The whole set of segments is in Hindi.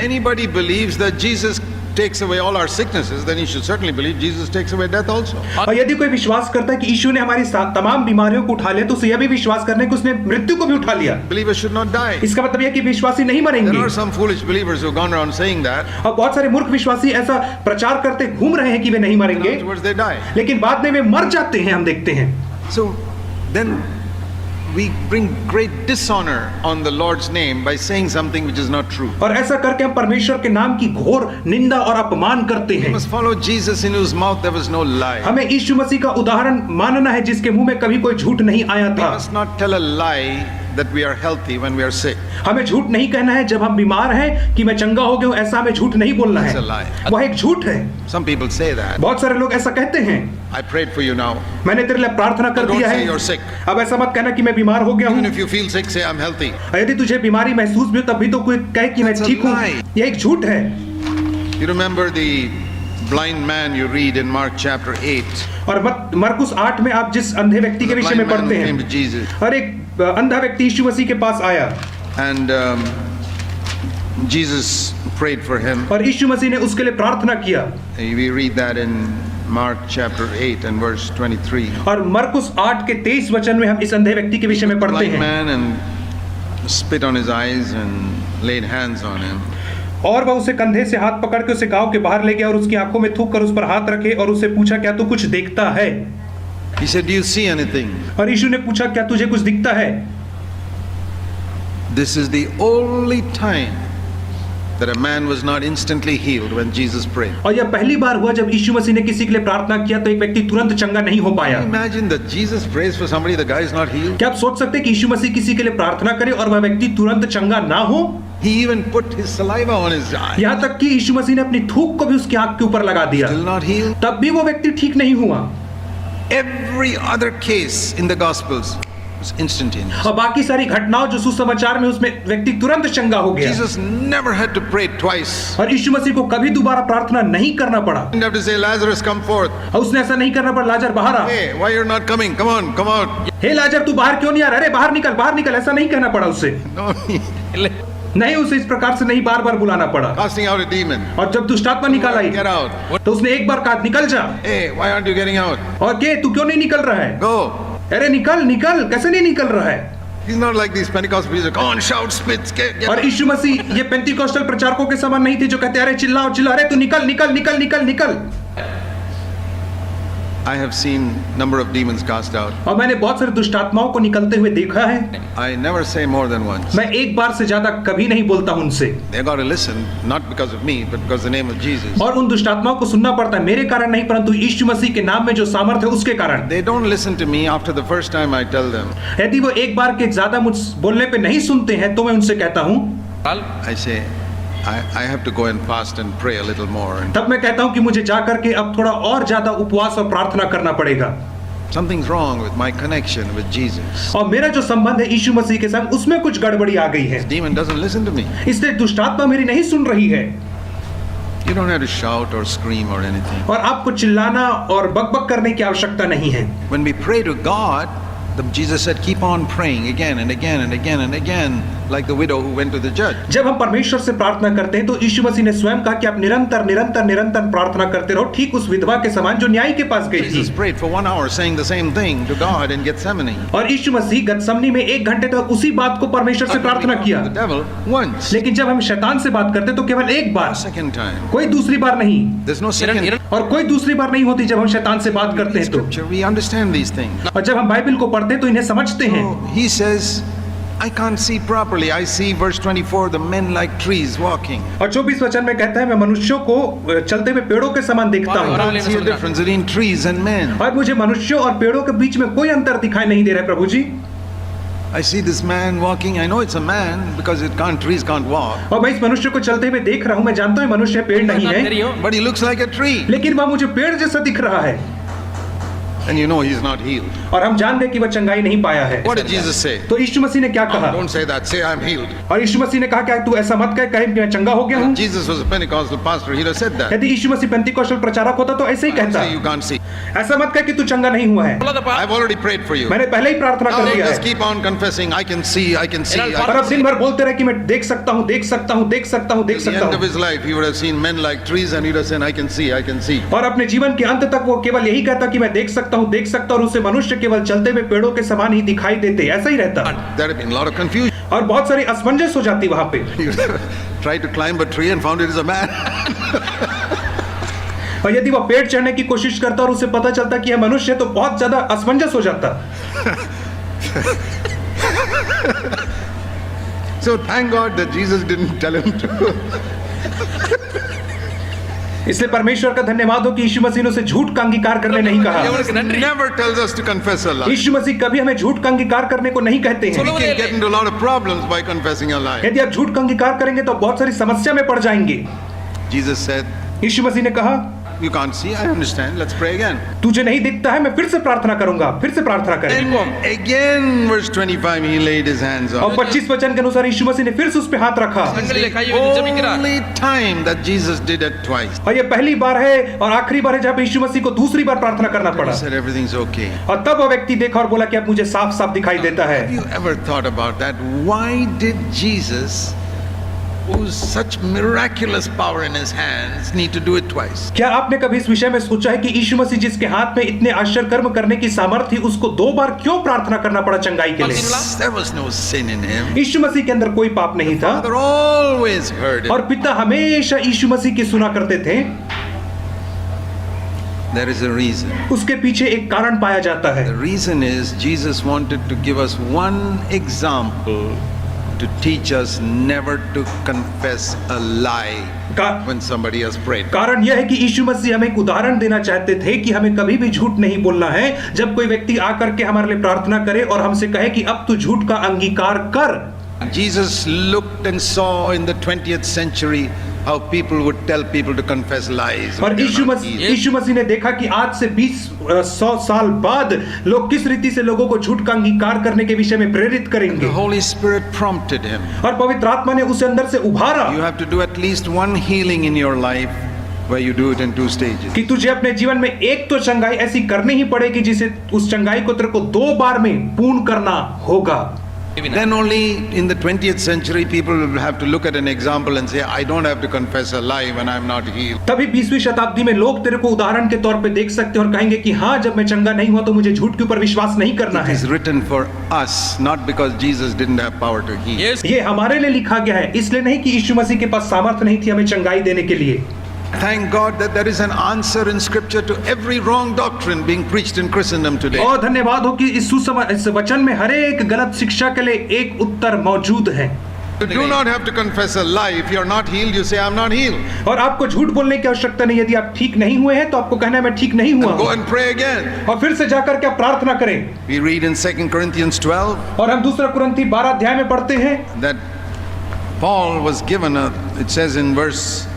anybody believes that Jesus takes away all our sicknesses, then he should certainly believe Jesus takes away death also. और यदि कोई विश्वास करता है कि यीशु ने हमारी तमाम बीमारियों को उठा लिया, तो उसे यह भी विश्वास करना है कि उसने मृत्यु को भी उठा लिया। Believers should not die. इसका मतलब यह कि विश्वासी नहीं मरेंगे। There are some foolish believers who have gone around saying that. और बहुत सारे मूर्ख विश्वासी ऐसा प्रचार करते घूम रहे हैं कि वे नहीं मरेंगे, Afterwards they die. लेकिन बाद में वे मर जाते हैं, हम देखते हैं। So then we bring great dishonor on the Lord's name by saying something which is not true. और ऐसा करके हम परमेश्वर के नाम की घोर निंदा और अपमान करते We हैं। must follow Jesus in whose mouth there was no lie. हमें यीशु मसीह का उदाहरण मानना है जिसके मुंह में कभी कोई झूठ नहीं आया We था। must not tell a lie that we are healthy when we are sick. हमें झूठ नहीं कहना है जब हम बीमार हैं कि मैं चंगा हो गया हूं, ऐसा हमें झूठ नहीं बोलना है। It's a lie. वह एक झूठ है। Some people say that. बहुत सारे लोग ऐसा कहते हैं। I prayed for you now. मैंने तेरे लिए प्रार्थना कर Don't दिया say है। you're sick. अब ऐसा मत कहना कि मैं बीमार हो गया Even हूँ। if you feel sick, say I'm healthy. यदि तुझे बीमारी महसूस भी हो तब भी तो कोई कहे कि मैं That's a ठीक हूँ, lie. यह एक झूठ है। You remember the blind man you read in Mark chapter 8. और मरकुस 8 में आप जिस अंधे व्यक्ति के The विषय blind में man who पढ़ते came to हैं, Jesus. और एक अंधा व्यक्ति यीशु मसीह के पास आया And Jesus prayed for him. और यीशु मसीह ने उसके लिए प्रार्थना किया। We read that in Mark chapter 8 and verse 23. और मरकुस 8 के 23 वचन में हम इस अंधे व्यक्ति के विषय में पढ़ते Blind हैं। man and spit on his eyes and laid hands on him. और वह उसे कंधे से हाथ पकड़ के उसे गांव के बाहर ले गया और उसकी आंखों में थूक कर उस पर हाथ रखे और उससे पूछा, क्या तू कुछ देखता है? He said, "Do you see anything?" और यीशु ने पूछा, क्या तुझे कुछ दिखता है? This is the only time that a man was not instantly healed when Jesus prayed. और यह पहली बार हुआ जब यीशु मसीह ने किसी के लिए प्रार्थना किया तो एक व्यक्ति तुरंत चंगा नहीं हो पाया। Imagine that Jesus prays for somebody, the guy is not healed. क्या आप सोच सकते हैं कि यीशु मसीह किसी के लिए प्रार्थना करे और वह व्यक्ति तुरंत चंगा ना हो? He even put his saliva on his eye. यहाँ तक कि यीशु मसीह ने अपनी थूक को भी उसकी आंख के ऊपर लगा दिया, Still not healed. तब भी वो व्यक्ति ठीक नहीं हुआ। Every other case in the Gospels was instantaneous. और बाकी सारी घटनाओं जो सुसमाचार में उसमें व्यक्ति तुरंत चंगा हो गया। Jesus never had to pray twice. और यीशु मसीह को कभी दोबारा प्रार्थना नहीं करना पड़ा। He didn't have to say, "Lazarus, come forth." और उसने ऐसा नहीं करना पड़ा, लाजर बाहर आ। Hey, why you're not coming? Come on, come out. हे लाजर तू बाहर क्यों नहीं आ रहा? अरे बाहर निकल, बाहर निकल, ऐसा नहीं कहना पड़ा उससे। No, नहीं, उसे इस प्रकार से नहीं बार बार बुलाना पड़ा। casting out a demon. और जब दुष्टात्मा निकल आई Get out. तो उसने एक बार कहा, निकल जा। Hey, why aren't you getting out? और के तू क्यों नहीं निकल रहा है? Go. अरे निकल निकल, कैसे नहीं निकल रहा है? He's not like these Pentecostal preachers. Come on, shout, spit, get और out. यीशु मसीह ये पेंटिकोस्टल प्रचारकों के समान नहीं थे जो कहते अरे चिल्लाओ चिल्लाओ, अरे तू निकल निकल निकल निकल निकल। I have seen number of demons cast out. और मैंने बहुत सारे दुष्टात्माओं को निकलते हुए देखा है। I never say more than once. मैं एक बार से ज्यादा कभी नहीं बोलता हूं उनसे। They got to listen, not because of me, but because of the name of Jesus. और उन दुष्टात्माओं को सुनना पड़ता है मेरे कारण नहीं, परंतु यीशु मसीह के नाम में जो सामर्थ्य है उसके कारण। They don't listen to me after the first time I tell them. यदि वो एक बार के ज्यादा मुझ बोलने पे नहीं सुनते हैं तो मैं उनसे कहता हूँ, I say, I have to go and fast and pray a little more. And तब मैं कहता हूँ कि मुझे जा करके अब थोड़ा और ज्यादा उपवास और प्रार्थना करना पड़ेगा। something's wrong with my connection with Jesus. और मेरा जो संबंध है यीशु मसीह के संग उसमें कुछ गड़बड़ी आ गई है, Demon doesn't listen to me. इसलिए दुष्टात्मा मेरी नहीं सुन रही है। You don't have to shout or scream or anything. और आपको चिल्लाना और बकबक करने की आवश्यकता नहीं है। When we pray to God, Jesus said, keep on praying again and again and again and again, like the widow who went to the judge. जब हम परमेश्वर से प्रार्थना करते हैं तो यीशु मसीह ने स्वयं कहा कि आप निरंतर निरंतर निरंतर प्रार्थना करते रहो, ठीक उस विधवा के समान जो न्यायी के पास गई Jesus थी। prayed for 1 hour saying the same thing to God in Gethsemane. और यीशु मसीह गतसमनी में 1 घंटे तक उसी बात को परमेश्वर से प्रार्थना किया। The devil once. लेकिन जब हम शैतान से बात करते तो केवल एक बार, Second time. कोई दूसरी बार नहीं। There's no second. और कोई दूसरी बार नहीं होती जब हम शैतान से बात करते हैं तो। Scripture, we understand these things. और जब हम बाइबल को पढ़ते हैं तो इन्हें समझते हैं। So he says, I can't see properly. I see verse 24, the men like trees walking. और 24 वचन में कहता है मैं मनुष्यों को चलते हुए पेड़ों के समान देखता I हूँ। can't see a difference between trees and men. और मुझे मनुष्यों और पेड़ों के बीच में कोई अंतर दिखाई नहीं दे रहा है प्रभु जी। I see this man walking. I know it's a man because trees can't walk. और मैं इस मनुष्य को चलते हुए देख रहा हूँ, मैं जानता हूँ मनुष्य पेड़ नहीं है, But he looks like a tree. लेकिन वह मुझे पेड़ जैसा दिख रहा है। and you know he's not healed. और हम जान गए कि वह चंगाई नहीं पाया है। What did Jesus say? तो यीशु मसीह ने क्या No, कहा? don't say that. Say I'm healed. और यीशु मसीह ने कहा क्या तू ऐसा मत कहे कि मैं चंगा हो गया हूँ। Jesus was a Pentecostal pastor. He'd have said that. यदि यीशु मसीह पेंतिकोस्टल प्रचारक होता तो ऐसे ही कहता। Say you can't see. ऐसा मत कहे कि तू चंगा नहीं हुआ है। I've already prayed for you. मैंने पहले ही प्रार्थना Now कर don't दिया just है। keep on confessing. I can see. I can see. पर अब दिन भर बोलते रहे कि मैं देख सकता हूँ, देख सकता हूँ, देख सकता हूँ, देख At the सकता end of हूँ। his life, he would have seen men like trees, and he'd have said, "I can see. I can see." और अपने जीवन के अंत तक वो केवल यही कहता कि मैं देख सकता हूँ, देख सकता हूँ, और उसे मनुष्य केवल चलते हुए पेड़ों के समान ही दिखाई देते, ऐसा ही रहता। There had been a lot of confusion. और बहुत सारी असमंजस हो जाती वहां पे। He would have tried to climb a tree and found it is a man. और यदि वह पेड़ चढ़ने की कोशिश करता और उसे पता चलता कि यह मनुष्य है तो बहुत ज्यादा असमंजस हो जाता। So thank God that Jesus didn't tell him to. इसलिए परमेश्वर का धन्यवाद हो कि यीशु मसीह ने उसे झूठ का अंगीकार करने नहीं कहा। He never tells us to confess a lie. यीशु मसीह कभी हमें झूठ का अंगीकार करने को नहीं कहते हैं। We can get into a lot of problems by confessing a lie. यदि आप झूठ का अंगीकार करेंगे तो बहुत सारी समस्या में पड़ जाएंगे। Jesus said, यीशु मसीह ने कहा "You can't see. I understand. Let's pray again." तुझे नहीं दिखता है, मैं फिर से प्रार्थना करूंगा, फिर से प्रार्थना करें। And again, verse 25, he laid his hands on और it. 25 वचन के अनुसार यीशु मसीह ने फिर से उस पे हाथ रखा। Only time that Jesus did it twice. और ये पहली बार है और आखिरी बार है जब यीशु मसीह को दूसरी बार प्रार्थना करना He पड़ा। said everything's okay. और तब वह व्यक्ति देखा और बोला कि अब मुझे साफ साफ दिखाई देता है। Have you ever thought about that? Why did Jesus, who's such miraculous power in his hands, need to do it twice? क्या आपने कभी इस विषय में सोचा है कि यीशु मसीह जिसके हाथ में इतने आश्चर्य कर्म करने की सामर्थ्य थी उसको 2 बार क्यों प्रार्थना करना पड़ा चंगाई के लिए? There was no sin in him. यीशु मसीह के अंदर कोई पाप नहीं था Father always heard it. और पिता हमेशा यीशु मसीह की सुना करते थे। There is a reason. उसके पीछे एक कारण पाया जाता है। The reason is Jesus wanted to give us one example to teach us never to confess a lie का- when somebody has prayed. कारण यह है कि यीशु मसीह हमें एक उदाहरण देना चाहते थे कि हमें कभी भी झूठ नहीं बोलना है जब कोई व्यक्ति आकर के हमारे लिए प्रार्थना करे और हमसे कहे कि अब तू झूठ का अंगीकार कर। Jesus looked and saw in the 20th century how people would tell people to confess lies. और यीशु मसीह ने देखा कि आज से 100 साल बाद लोग किस रीति से लोगों को झूठ का अंगीकार करने के विषय में प्रेरित करेंगे। The Holy Spirit prompted him. और पवित्र आत्मा ने उसे अंदर से उभारा You have to do at least one healing in your life where you do it in 2 stages. कि तुझे अपने जीवन में एक तो चंगाई ऐसी करनी ही पड़ेगी जिसे उस चंगाई को तेरे को 2 बार में पूर्ण करना होगा। Then only in the 20th century people will have to look at an example and say, I don't have to confess a lie when I'm not healed. तभी 20वीं शताब्दी में लोग तेरे को उदाहरण के तौर पे देख सकते हैं और कहेंगे कि हाँ जब मैं चंगा नहीं हुआ तो मुझे झूठ के ऊपर विश्वास नहीं करना It है। is written for us, not because Jesus didn't have power to heal. ये हमारे लिए लिखा गया है, इसलिए नहीं कि यीशु मसीह के पास सामर्थ्य नहीं थी हमें चंगाई देने के लिए। Thank God that there is an answer in Scripture to every wrong doctrine being preached in Christendom today. और धन्यवाद हो कि इस वचन में हर एक गलत शिक्षा के लिए एक उत्तर मौजूद है। You do not have to confess a lie. If you're not healed, you say, I'm not healed. और आपको झूठ बोलने की आवश्यकता नहीं। यदि आप ठीक नहीं हुए हैं तो आपको कहना है मैं ठीक नहीं हुआ Go and pray again. और फिर से जाकर के आप प्रार्थना करें। We read in 2 Corinthians 12 और हम 2 कुरिन्थी 12 अध्याय में पढ़ते हैं that Paul was given it says in verse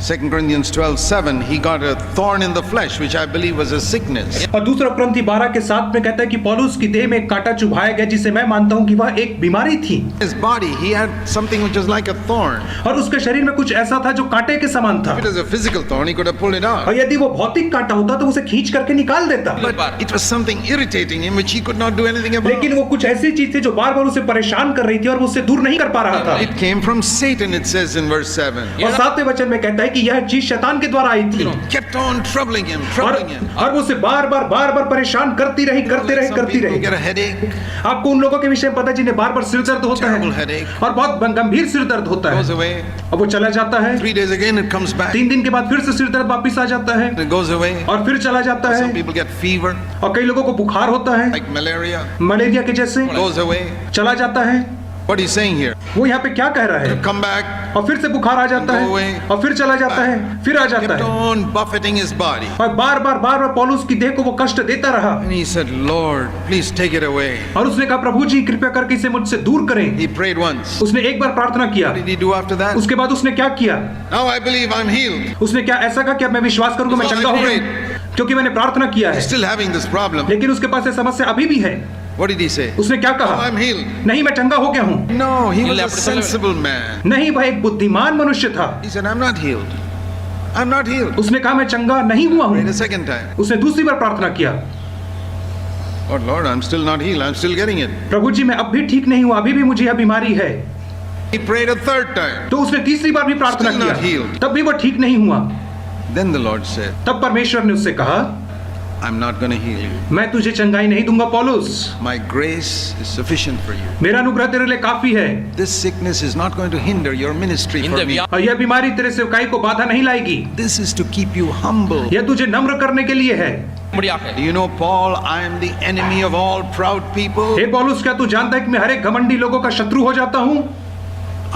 2 Corinthians 12:7, he got a thorn in the flesh, which I believe was a sickness. और 2 कुरिन्थी 12 के 7 में कहता है कि पौलुस की देह में एक कांटा चुभाया गया जिसे मैं मानता हूं कि वह एक बीमारी थी। His body, he had something which was like a thorn. और उसके शरीर में कुछ ऐसा था जो कांटे के समान था। If it was a physical thorn, he could have pulled it out. और यदि वो भौतिक कांटा होता तो उसे खींच करके निकाल देता। But it was something irritating him which he could not do anything about. लेकिन वो कुछ ऐसी चीज थी जो बार-बार उसे परेशान कर रही थी और वो उससे दूर नहीं कर पा रहा था। It came from Satan, it says in verse 7. और 7वें वचन में कहता है कि यह चीज शैतान के द्वारा आई थी Kept on troubling him. और वो उसे बार-बार परेशान करती रही। Some people get a headache, आपको उन लोगों के विषय में पता है जिन्हें बार-बार सिर दर्द होता terrible है headache, और बहुत गंभीर सिर दर्द होता goes है away. और वो चला जाता है। 3 days again, it comes back. 3 दिन के बाद फिर से सिर दर्द वापस आ जाता है It goes away. और फिर चला जाता Some है people get fever, और कई लोगों को बुखार होता है like malaria, मलेरिया के जैसे goes away. चला जाता है। What he's saying here, वो यहाँ पे क्या कह रहा है? come back, और फिर से बुखार आ जाता Go है away. और फिर चला जाता है, फिर आ जाता kept है on buffeting his body. और बार-बार पौलुस की देह को वो कष्ट देता रहा। And he said, Lord, please take it away. और उसने कहा प्रभु जी कृपया करके इसे मुझसे दूर करें। He prayed once. उसने एक बार प्रार्थना किया। What did he do after that? उसके बाद उसने क्या किया? Now I believe I'm healed. उसने क्या ऐसा कहा कि अब मैं विश्वास करूंगा मैं So चंगा I हो prayed. गया। क्योंकि मैंने प्रार्थना किया है। He's still having this problem. लेकिन उसके पास ये समस्या अभी भी है। What did he say? उसने क्या Oh, कहा? I'm healed. नहीं, मैं चंगा हो गया हूँ। No, he was a sensible man. नहीं, वह एक बुद्धिमान मनुष्य था। He said, I'm not healed. I'm not healed. उसने कहा मैं चंगा नहीं हुआ Prayed हूँ। a second time. उसने दूसरी बार प्रार्थना किया, Oh Lord, I'm still not healed. I'm still getting it. प्रभु जी मैं अब भी ठीक नहीं हुआ, अभी भी मुझे यह बीमारी है। He prayed a third time. तो उसने तीसरी बार भी प्रार्थना Still not किया, healed. तब भी वह ठीक नहीं हुआ। Then the Lord said, तब परमेश्वर ने उससे कहा, I'm not going to heal you. मैं तुझे चंगाई नहीं दूंगा पौलुस, My grace is sufficient for you. मेरा अनुग्रह तेरे लिए काफी है, This sickness is not going to hinder your ministry for me. और यह बीमारी तेरे सेवकाई को बाधा नहीं लाएगी। This is to keep you humble. यह तुझे नम्र करने के लिए है। Do you know, Paul, I am the enemy of all proud people. हे पौलुस, क्या तू जानता है कि मैं हर एक घमंडी लोगों का शत्रु हो जाता हूँ?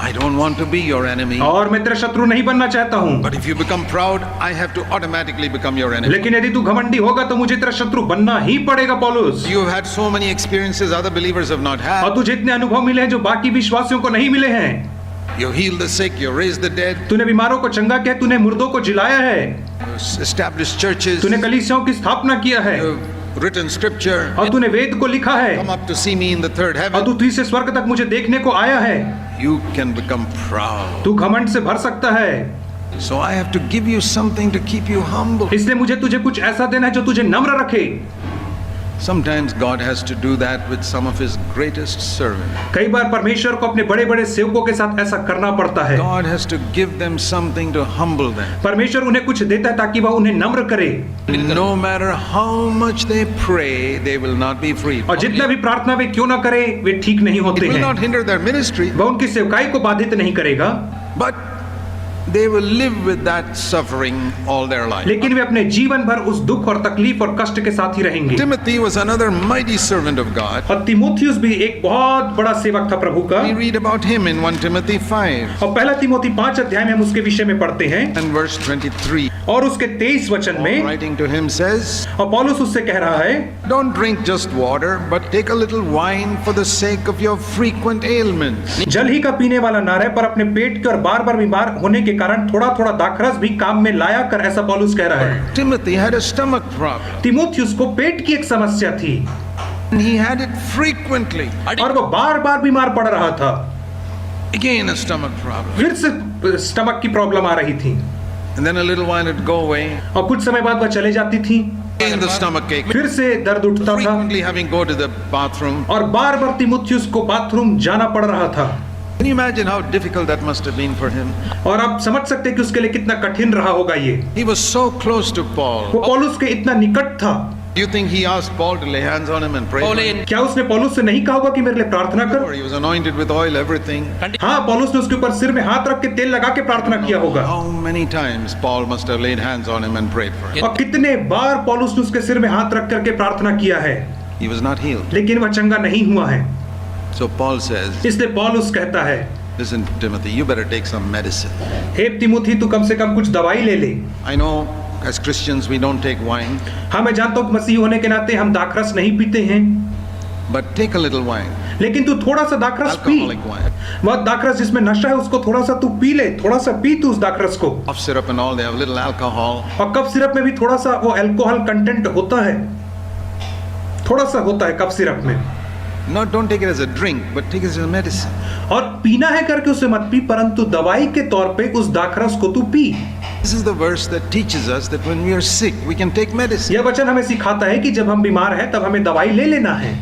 I don't want to be your enemy. और मैं तेरा शत्रु नहीं बनना चाहता हूँ। But if you become proud, I have to automatically become your enemy. लेकिन यदि तू घमंडी होगा तो मुझे तेरा शत्रु बनना ही पड़ेगा पौलुस। You have had so many experiences other believers have not had. और तुझे इतने अनुभव मिले हैं जो बाकी विश्वासियों को नहीं मिले हैं। You healed the sick, you raised the dead, तूने बीमारों को चंगा किया, तूने मुर्दों को जिलाया है, you established churches, तूने कलीसियाओं की स्थापना किया है, you've written scripture, और तूने वेद को लिखा है, come up to see me in the third और heaven. तू तीसरे स्वर्ग तक मुझे देखने को आया है। You can become proud. तू घमंड से भर सकता है, So I have to give you something to keep you humble. इसलिए मुझे तुझे कुछ ऐसा देना है जो तुझे नम्र रखे। Sometimes God has to do that with some of his greatest servants. कई बार परमेश्वर को अपने बड़े बड़े सेवकों के साथ ऐसा करना पड़ता है। God has to give them something to humble them. परमेश्वर उन्हें कुछ देता है ताकि वह उन्हें नम्र करे, No matter how much they pray, they will not be free. और जितना भी प्रार्थना वे क्यों ना करे वे ठीक नहीं It होते will हैं। not hinder their ministry, वह उनकी सेवकाई को बाधित नहीं करेगा, but they will live with that suffering all their life. लेकिन वे अपने जीवन भर उस दुख और तकलीफ और कष्ट के साथ ही रहेंगे। Timothy was another mighty servant of God. और तिमोथियुस भी एक बहुत बड़ा सेवक था प्रभु का। We read about him in 1 Timothy 5 और पहला तिमोथी 5 अध्याय में हम उसके विषय में पढ़ते हैं, and verse 23. और उसके 23 वचन में, Writing to him says, और पौलुस उससे कह रहा है, don't drink just water, but take a little wine for the sake of your frequent ailments. जल ही का पीने वाला ना रहे, पर अपने पेट के और बार बार बीमार होने के कारण थोड़ा थोड़ा दाखरस भी काम में लाया कर, ऐसा पौलुस कह रहा है। Timothy had a stomach problem. तिमोथियुस को पेट की एक समस्या थी, And he had it frequently. और वो बार बार बीमार पड़ रहा था। Again a stomach problem. फिर से स्टमक की प्रॉब्लम आ रही थी, And then a little while it'd go away. और कुछ समय बाद वह चले जाती थी, Again the stomach ache. फिर से दर्द उठता था, Frequently having to go to the bathroom. और बार बार तिमोथियुस को बाथरूम जाना पड़ रहा था। Can you imagine how difficult that must have been for him? और आप समझ सकते हैं कि उसके लिए कितना कठिन रहा होगा ये। He was so close to Paul. वो पौलुस के इतना निकट था। Do you think he asked Paul to lay hands on him and pray for him? क्या उसने पौलुस से नहीं कहा होगा कि मेरे लिए प्रार्थना Or कर? he was anointed with oil, everything. हाँ, पौलुस ने उसके ऊपर सिर में हाथ रख के तेल लगा के प्रार्थना किया होगा। How many times Paul must have laid hands on him and prayed for him? और कितने बार पौलुस ने उसके सिर में हाथ रख करके प्रार्थना किया है, He was not healed. लेकिन वह चंगा नहीं हुआ है। So Paul says, इसलिए पौलुस कहता है, listen Timothy, you better take some medicine. हे तिमोथी, तू कम से कम कुछ दवाई ले ले। I know as Christians we don't take wine, हाँ, मैं जानता हूँ कि मसीह होने के नाते हम दाखरस नहीं पीते हैं, but take a little wine. लेकिन तू थोड़ा सा दाखरस पी। Alcoholic wine. वह दाखरस जिसमें नशा है उसको थोड़ा सा तू पी ले, थोड़ा सा पी तू उस दाखरस को। Cough syrup and all, they have little alcohol. और कफ सिरप में भी थोड़ा सा वो अल्कोहल कंटेंट होता है, थोड़ा सा होता है कफ सिरप में। No, don't take it as a drink, but take it as a medicine. और पीना है करके उसे मत पी, परंतु दवाई के तौर पे उस दाखरस को तू P. This is the verse that teaches us that when we are sick, we can take medicine. यह वचन हमें सिखाता है कि जब हम बीमार हैं तब हमें दवाई ले लेना है।